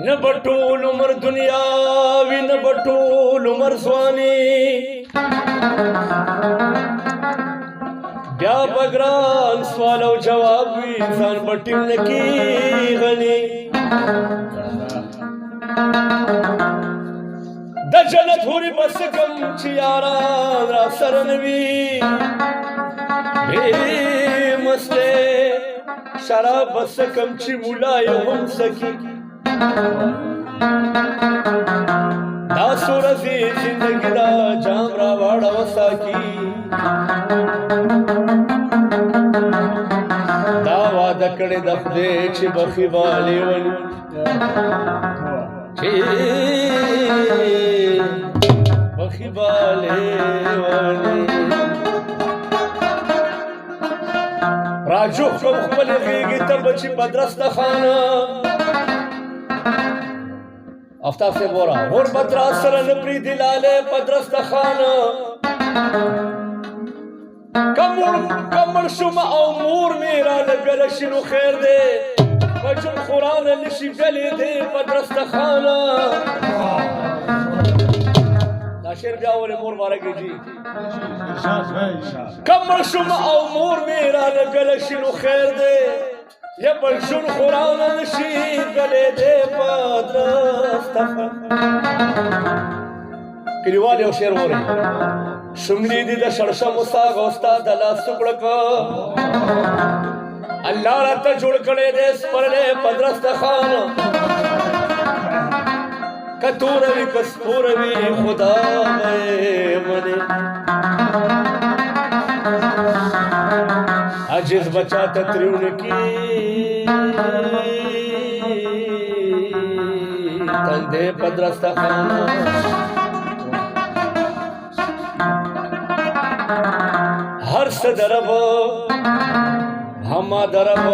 न बटूल उमर दुनियावी न बटूल उमर ځواني بیا بګران سوال او جواب وی ځان بټیم نکی غني د جنت هوري بس کم چې یاران را سره نوي به مسته شراب بس کم چې مولا یې هم سکی دا سورزی زندگی دا جام را واڑا وساکی دا وعده کړی د خدای چې بخي والی ونی بخي والی ونی راجو کوم خپل غیږی ته بچی بدرسته خانه افتاب سے بورا غربت را سر نپری دلالے پدرست خانه کمر شما او مور میرا لگل شنو خیر دے بجن قرآن نشی گلی دے پدرست خانه دا شیر بیاولی مور بارگی جی کمر شما او مور میرا لگل شنو خیر دے یا بجن قرآن نشی گلی دے پدرست کلیوالی او شیر وری شملی دی دا شرشم ساگ استاد اللہ سکڑک اللہ راتا جوڑ کڑے دے سپرلے پدرست خان کتوروی کسپوروی خدا میں منے عجز بچا تتریون کی تندے پدرست خان ہر صدرب ہما درب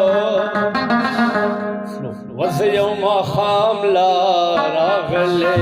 وز یوم خام لا راغلے